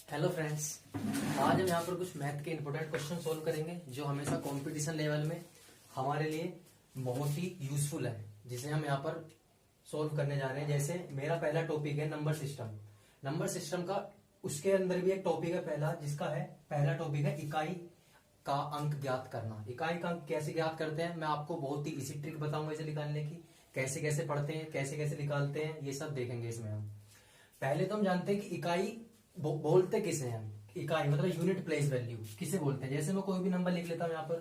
Hello friends, आज हम यहाँ पर कुछ मैथ के इंपॉर्टेंट क्वेश्चन सोल्व करेंगे जो हमेशा कंपटीशन लेवल में हमारे लिए बहुत ही यूजफुल है, जिसे हम यहाँ पर सोल्व करने जा रहे हैं। जैसे मेरा पहला टॉपिक है नंबर सिस्टम। नंबर सिस्टम का उसके अंदर भी एक टॉपिक है पहला, जिसका है पहला टॉपिक है इकाई का अंक ज्ञात करना। इकाई का अंक कैसे ज्ञात करते हैं, मैं आपको बहुत ही इजी ट्रिक बताऊंगा इसे निकालने की। कैसे कैसे पढ़ते हैं, कैसे कैसे निकालते हैं, ये सब देखेंगे इसमें हम। पहले तो हम जानते हैं कि इकाई बोलते किसे हैं हम। इकाई मतलब यूनिट प्लेस वैल्यू किसे बोलते हैं। जैसे मैं कोई भी नंबर लिख लेता हूं यहाँ पर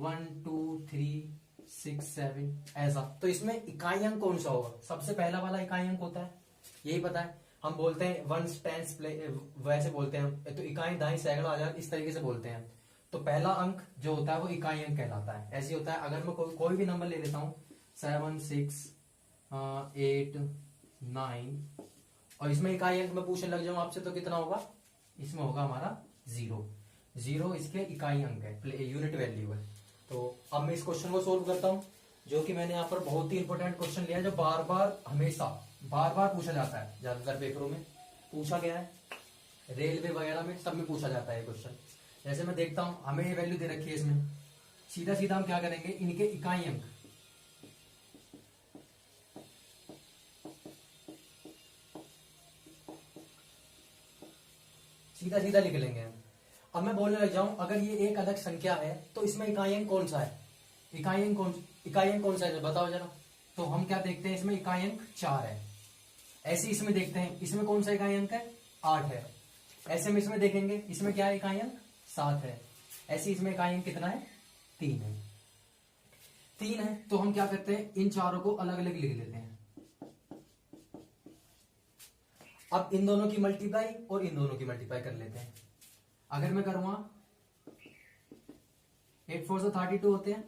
1 2 3 6 7 ऐसा, तो इसमें इकाई अंक कौन सा होगा? सबसे पहला वाला इकाई अंक होता है, यही पता है। हम बोलते हैं वंस टेंस वैसे बोलते हैं हम, तो इकाई दाई सैकड़ा हजार इस तरीके से बोलते हैं। तो पहला अंक जो होता है वो इकाई अंक कहलाता है। ऐसे होता है। अगर मैं कोई भी नंबर ले लेता हूं 7 6 8 9, और इसमें इकाई अंक में पूछने लग जाऊं आपसे तो कितना होगा? इसमें होगा हमारा 0 इसके इकाई अंक है, यूनिट वैल्यू है। तो अब मैं इस क्वेश्चन को सोल्व करता हूं, जो कि मैंने यहाँ पर बहुत ही इंपॉर्टेंट क्वेश्चन लिया है, जो बार बार पूछा जाता है। ज्यादातर पेपरों में पूछा गया है, रेलवे वगैरह में सब में पूछा जाता है क्वेश्चन। जैसे मैं देखता हूं, हमें ये वैल्यू दे रखी है, इसमें सीधा सीधा हम क्या करेंगे, इनके इकाई अंक सीधा सीधा लिख लेंगे हम। अब मैं बोलने लग जाऊं, अगर ये एक अलग संख्या है तो इसमें इकाई अंक कौन सा है? इकाई अंक कौन सा है बताओ जरा। तो हम क्या देखते हैं, इसमें इकाई अंक 4 है। ऐसे इसमें देखते हैं, इसमें कौन सा इकाई अंक है? 8 है। ऐसे में इसमें देखेंगे, इसमें क्या है? इकाई अंक 7 है। ऐसे इसमें इकाई अंक कितना है? 3 है। 3 है तो हम क्या करते हैं, इन चारों को अलग अलग लिख लेते हैं। अब इन दोनों की मल्टीप्लाई और इन दोनों की मल्टीप्लाई कर लेते हैं। अगर मैं करूंगा 8 4 32 होते हैं,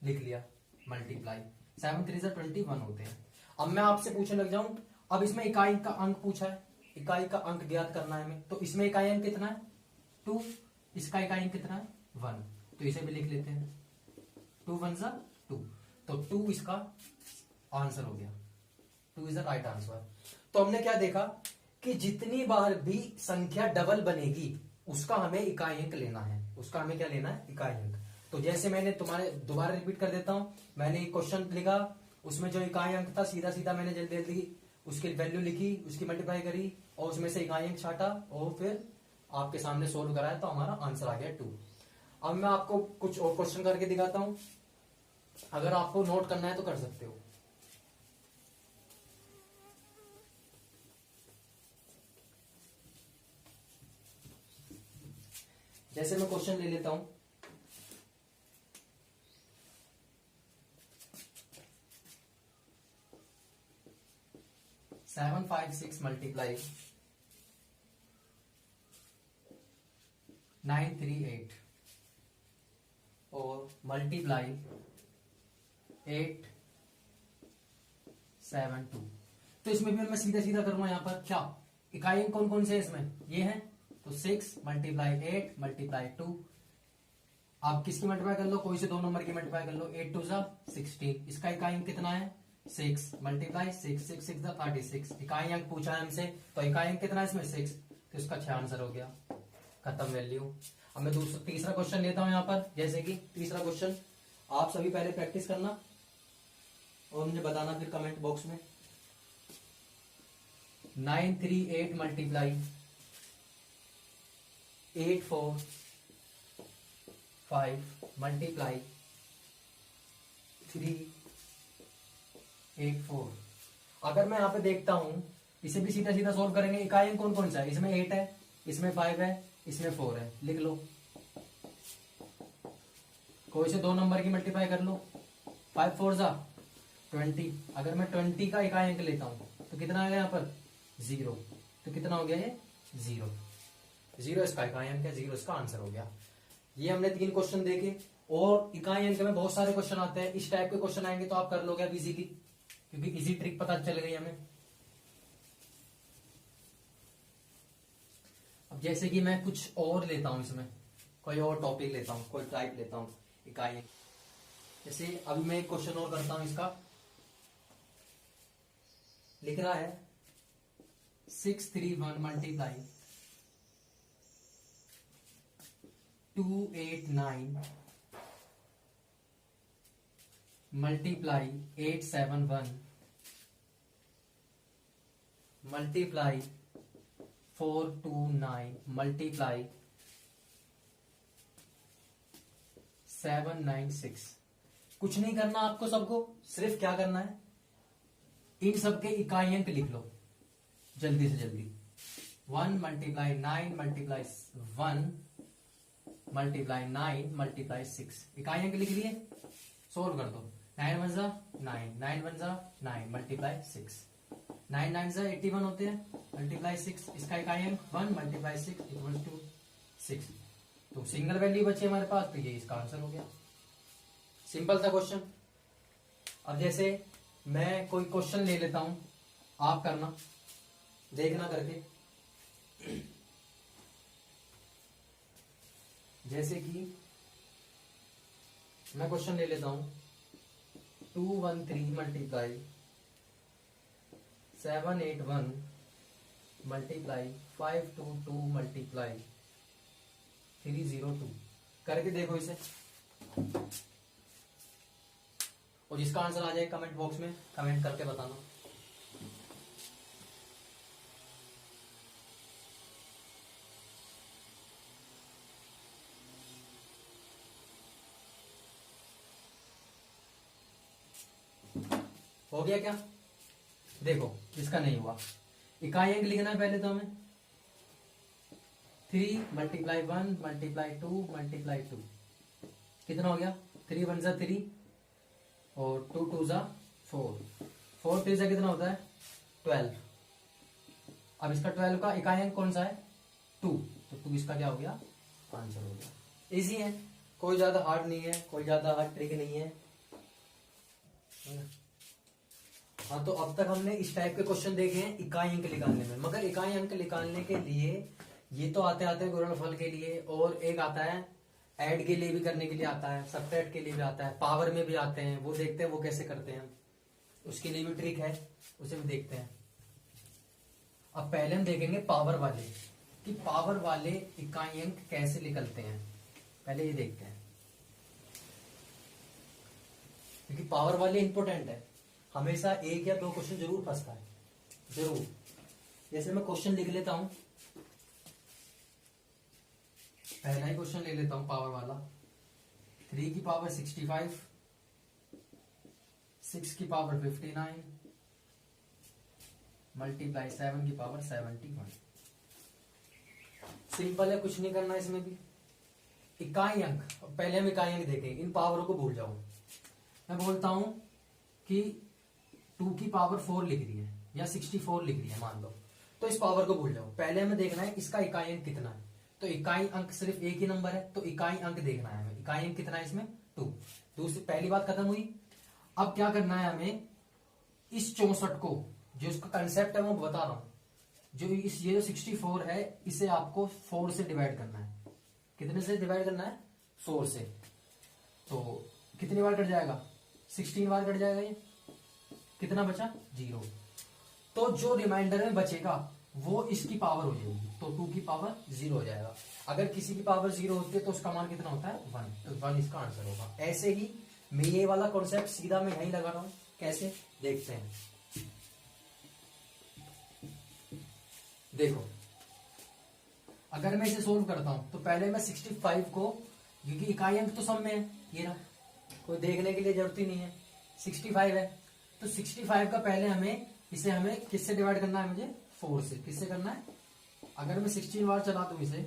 लिख लिया, मल्टीप्लाई 7 3 21 होते हैं। अब मैं आपसे पूछने लग जाऊं, अब इसमें इकाई का अंक पूछा है, इकाई का अंक ज्ञात करना है हमें। तो इसमें इकाई अंक कितना है? 2। इसका इकाई अंक कितना है? 1। तो इसे भी लिख लेते हैं, 2 1 2। तो 2 इसका आंसर हो गया। 2 इज द राइट आंसर। तो हमने क्या देखा कि जितनी बार भी संख्या डबल बनेगी उसका हमें इकाई अंक लेना है। उसका हमें क्या लेना है? इकाई अंक। तो जैसे मैंने तुम्हारे दोबारा रिपीट कर देता हूं, मैंने एक क्वेश्चन लिखा, उसमें जो इकाई अंक था सीधा सीधा मैंने जल्दी जल्दी उसकी वैल्यू लिखी, उसकी मल्टीप्लाई करी और उसमें से इकाई अंक छाटा और फिर आपके सामने सोल्व कराया, तो हमारा आंसर आ गया 2। अब मैं आपको कुछ और क्वेश्चन करके दिखाता हूं, अगर आपको नोट करना है तो कर सकते हो। जैसे मैं क्वेश्चन ले लेता हूं, सेवन 5 6 मल्टीप्लाई 9 3 8 और मल्टीप्लाई 8 7 2। तो इसमें भी मैं सीधा सीधा करूंगा। यहां पर क्या इकाई कौन कौन से इसमें ये है? तो 6 मल्टीप्लाई 8 मल्टीप्लाई 2। आप किसकी मल्टीप्लाई कर लो, कोई से दो नंबर की मल्टीप्लाई कर लो। 8 2 16। इसका इकाई अंक कितना है? 6 मल्टीप्लाई 6 6 6 36। इकाई अंक पूछा है हमसे, तो इकाई अंक कितना है इसमें? 6। तो इसका 6 आंसर हो गया, खत्म वैल्यू। अब मैं तीसरा क्वेश्चन लेता हूं यहां पर। जैसे कि तीसरा क्वेश्चन आप सभी पहले प्रैक्टिस करना और मुझे बताना फिर कमेंट बॉक्स में। 9 3 8 मल्टीप्लाई 8 4 5 मल्टीप्लाई 3 8 4। अगर मैं यहां पे देखता हूं, इसे भी सीधा सीधा सोल्व करेंगे। इकाई अंक कौन कौन सा है? इसमें 8 है, इसमें 5 है, इसमें 4 है। लिख लो, कोई से दो नंबर की मल्टीप्लाई कर लो। 5 4 20। अगर मैं 20 का इकाई अंक लेता हूं तो कितना आ गया यहाँ पर? 0। तो कितना हो गया ये? 0 इसका इकाई अंक है, 0 इसका आंसर हो गया। ये हमने 3 क्वेश्चन देखे, और इकाई अंक में बहुत सारे क्वेश्चन आते हैं। इस टाइप के क्वेश्चन आएंगे तो आप कर लोगे अब इजीली, क्योंकि इजी ट्रिक पता चल गई हमें। अब जैसे कि मैं कुछ और लेता हूं, इसमें कोई और टॉपिक लेता हूं, कोई टाइप लेता हूं इकाई। जैसे अभी मैं एक क्वेश्चन और करता हूं, इसका लिख रहा है 6 3 1 मल्टीप्लाई 289 मल्टीप्लाई 871 मल्टीप्लाई 429 मल्टीप्लाई 796। कुछ नहीं करना आपको, सबको सिर्फ क्या करना है, इन सबके इकाई अंक लिख लो जल्दी से जल्दी। 1 मल्टीप्लाई 9 मल्टीप्लाई 1 मल्टीप्लाई 9 मल्टीप्लाई 6, इकाई अंक लिख लिए, सोल्व कर दो। 9 1 जा 9, 9 1 जा 9 मल्टीप्लाई 6, 9 9 जा 81 होते हैं मल्टीप्लाई 6, इसका इकाई अंक 1 मल्टीप्लाई 6 इक्वल्स टू 6। तो सिंगल वैल्यू बची हमारे पास, तो ये इसका आंसर हो गया। सिंपल सा क्वेश्चन। अब जैसे मैं कोई क्वेश्चन ले लेता हूं, आप करना, देखना करके। जैसे कि मैं क्वेश्चन ले लेता हूं 213 मल्टीप्लाई 781 मल्टीप्लाई 522 मल्टीप्लाई 302 करके देखो इसे, और जिसका आंसर आ जाए कमेंट बॉक्स में कमेंट करके बताना। हो गया क्या? देखो इसका नहीं हुआ, इकाई अंक लिखना है पहले तो हमें। 3 मल्टीप्लाई 1 मल्टीप्लाई 2 मल्टीप्लाई 2 कितना हो गया? 3 1 जा 3 और 2 2 जा 4, 4 3 जा कितना होता है? 12। अब इसका 12 का इकाई अंक कौन सा है? 2, तो 2 इसका क्या हो गया? आंसर हो गया। इजी है, कोई ज्यादा हार्ड नहीं है, कोई ज्यादा हार्ड ट्रिक नहीं है। हाँ, तो अब तक हमने इस टाइप के क्वेश्चन देखे हैं इकाई अंक निकालने में, मगर इकाई अंक निकालने के लिए ये तो आते आते गुणनफल के लिए, और एक आता है ऐड के लिए भी करने के लिए आता है, सबट्रैक्ट के लिए भी आता है, पावर में भी आते हैं, वो देखते हैं वो कैसे करते हैं, उसके लिए भी ट्रिक है, उसे भी देखते हैं। अब पहले हम देखेंगे पावर वाले, कि पावर वाले इकाई अंक कैसे निकलते हैं, पहले ये देखते हैं, क्योंकि पावर वाले इंपॉर्टेंट है। हमेशा एक या दो क्वेश्चन जरूर फंसता है, जरूर। जैसे मैं क्वेश्चन लिख लेता हूं, पहला ही क्वेश्चन ले लेता हूं पावर वाला। 3 की पावर 65, 6 की पावर 59 मल्टीप्लाई 7 की पावर 71। सिंपल है, कुछ नहीं करना इसमें भी। इकाई अंक, पहले हम इकाई अंक देखेंगे, इन पावरों को भूल जाओ। मैं बोलता हूं कि 2 की पावर 4 लिख रही है या 64 लिख रही है मान लो, तो इस पावर को भूल जाओ। पहले हमें देखना है इसका इकाई अंक कितना है, तो इकाई अंक सिर्फ एक ही नंबर है, तो इकाई अंक देखना है हमें। इकाई अंक कितना है इसमें? 2। दूसरी पहली बात खत्म हुई। अब क्या करना है हमें, इस 64 को, जो इसका कंसेप्ट है वो बता रहा हूं, जो ये जो 64 है, इसे आपको 4 से डिवाइड करना है। कितने से डिवाइड करना है? 4 से। तो कितनी बार कट जाएगा? 16 बार कट जाएगा। ये कितना बचा? 0। तो जो रिमाइंडर में बचेगा वो इसकी पावर हो जाएगी, तो 2 की पावर 0 हो जाएगा। अगर किसी की पावर 0 होती है तो उसका मान कितना होता है? 1, तो 1 इसका आंसर होगा। ऐसे ही मैं ये वाला कॉन्सेप्ट सीधा मैं यहीं लगा रहा हूं, कैसे देखते हैं। देखो, अगर मैं इसे सोल्व करता हूं तो पहले मैं 65 को, क्योंकि इकाई अंक तो सब में है, ये ना, कोई देखने के लिए जरूरत ही नहीं है, 65 है, तो 65 का पहले हमें किससे डिवाइड करना है? मुझे 4 से। किससे करना है? अगर मैं 16 बार चला दूं इसे,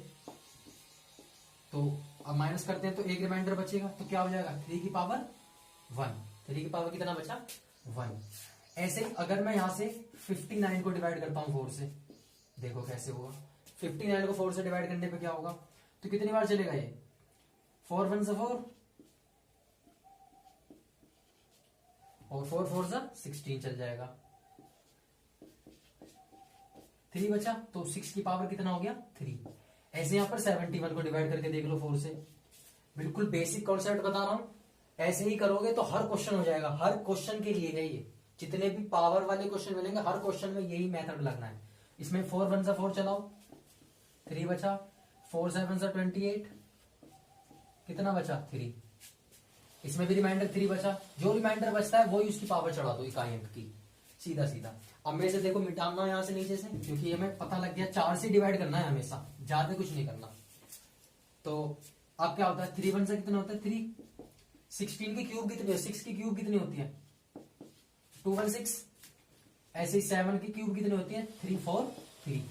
तो अब माइनस करते हैं तो एक रिमाइंडर बचेगा, तो क्या हो जाएगा? 3 की पावर 1। 3 की पावर कितना बचा? 1। ऐसे ही अगर मैं यहां से 59 को डिवाइड करता हूं 4 से, देखो कैसे होगा। 59 को 4 से डिवाइड करने पे क्या होगा? तो कितनी बार चलेगा ये? 4 1 से 4 और 4 4 से 16 चल जाएगा। 3 बचा, तो 6 की पावर कितना हो गया? 3। ऐसे यहां पर 71 को डिवाइड करके देख लो 4 से। बिल्कुल बेसिक कॉन्सेप्ट बता रहा हूं, ऐसे ही करोगे तो हर क्वेश्चन हो जाएगा। हर क्वेश्चन के लिए है ये, जितने भी पावर वाले क्वेश्चन मिलेंगे हर क्वेश्चन में यही मेथड लगना है। इसमें 4 1 से 4 चलाओ, 3 बचा, 4 7 से 28, कितना बचा 3, इसमें भी रिमाइंडर 3 बचा, जो रिमाइंडर बचता है वही उसकी पावर चढ़ा दो इकाई अंक की, सीधा सीधा। अब मेरे से देखो मिटाना यहां से नीचे से, क्योंकि हमें पता लग गया 4 से डिवाइड करना है हमेशा, ज्यादा कुछ नहीं करना। तो अब क्या होता है 3 1 से कितना होता है 3, 16 की क्यूब कितनी है, 6 की क्यूब कितनी होती है 2 1 6, ऐसे ही 7 की क्यूब कितनी होती है 3 4 3।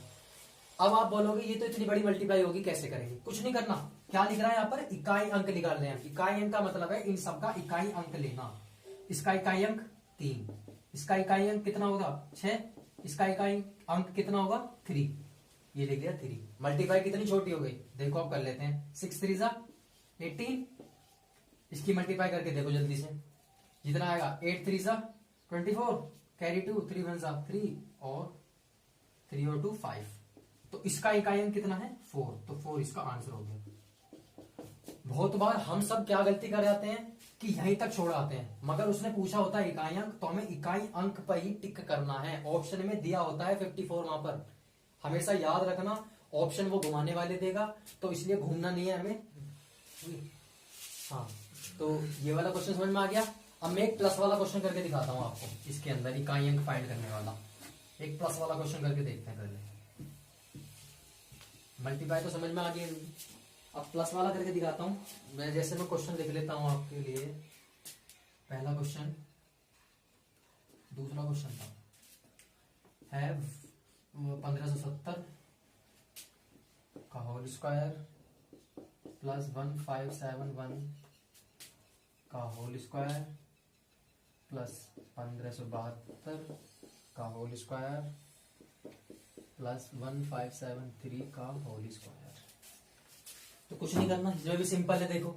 अब आप बोलोगे ये तो इतनी बड़ी मल्टीप्लाई होगी कैसे करेंगे, कुछ नहीं करना, क्या लिख रहा है यहाँ पर इकाई अंक निकाल रहे हैं। इकाई अंक का मतलब है इन सबका इकाई अंक लेना। इसका इकाई अंक 3, इसका इकाई अंक कितना होगा 6, इसका इकाई अंक कितना होगा 3, ये लिख लिया 3। मल्टीप्लाई कितनी छोटी हो गई देखो, आप कर लेते हैं 6 3 18, इसकी मल्टीप्लाई करके देखो जल्दी से, जितना आएगा 8 3 24, कैरी 2, 3 1 3 और 3 और 2 5। तो इसका इकाई अंक कितना है 4, तो 4 इसका आंसर हो गया। बहुत बार हम सब क्या गलती कर जाते हैं कि यहीं तक छोड़ आते हैं, मगर उसने पूछा होता है इकाई अंक, तो हमें इकाई अंक पर ही टिक करना है। ऑप्शन में दिया होता है 54 वहां पर, हमेशा याद रखना ऑप्शन वो घुमाने वाले देगा, तो इसलिए घूमना नहीं है हमें। हाँ, तो ये वाला क्वेश्चन समझ में आ गया। अब मैं एक प्लस वाला क्वेश्चन करके दिखाता हूँ आपको, इसके अंदर इकाई अंक फाइंड करने वाला एक प्लस वाला क्वेश्चन करके देखते हैं पहले। मल्टीप्लाई तो समझ में आ गई, अब प्लस वाला करके दिखाता हूं मैं। जैसे मैं क्वेश्चन लिख लेता हूं आपके लिए, पहला क्वेश्चन, दूसरा क्वेश्चन था है 1570 का होल स्क्वायर प्लस 1571 का होल स्क्वायर प्लस 1572 का होल स्क्वायर प्लस 1573 का होल स्क्वायर। तो कुछ नहीं करना, इसमें भी सिंपल है। देखो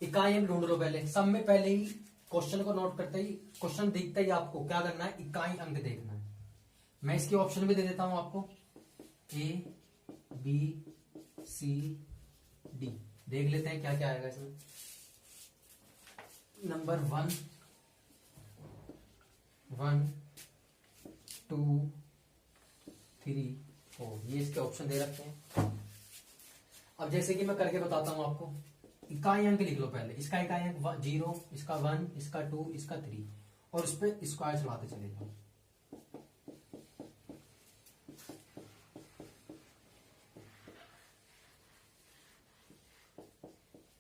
इकाई अंक ढूंढ लो पहले, सब में पहले ही क्वेश्चन को नोट करते ही, क्वेश्चन देखते ही आपको क्या करना है, इकाई अंक देखना है। मैं इसके ऑप्शन भी दे देता हूं आपको, ए बी सी डी, देख लेते हैं क्या क्या आएगा इसमें। नंबर 1 1 2 3 4, ये इसके ऑप्शन दे रखते हैं। अब जैसे कि मैं करके बताता हूं आपको, इकाई अंक लिख लो पहले। इसका इकाई अंक 0, इसका 1, इसका 2, इसका 3, और उस पर स्क्वायर चलाते चले जाओ।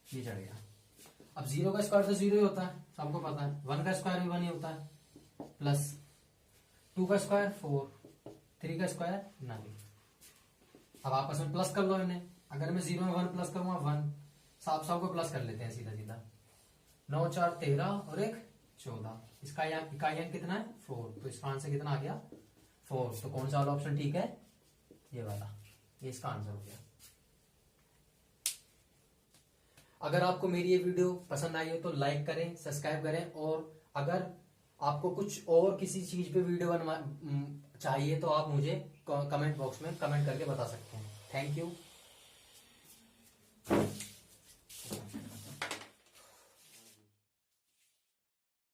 ये चढ़ गया। अब 0 का स्क्वायर तो 0 ही होता है, सबको पता है। 1 का स्क्वायर भी 1 ही होता है, प्लस 2 का स्क्वायर 4, 3 का स्क्वायर 9। अब आपस में प्लस कर लो इन्हें। अगर मैं 0 में 1 प्लस करूंगा 1, साफ साफ को प्लस कर लेते हैं सीधा सीधा। 9 4 13 और 1 14, इसका इकाई अंक कितना है 4, तो इसका आंसर कितना आ गया 4। तो कौन सा वाला ऑप्शन ठीक है, ये वाला, ये इसका आंसर हो गया। अगर आपको मेरी ये वीडियो पसंद आई हो तो लाइक करें, सब्सक्राइब करें, और अगर आपको कुछ और किसी चीज पे वीडियो बनवा चाहिए तो आप मुझे कमेंट बॉक्स में कमेंट करके बता सकते हैं। Thank you.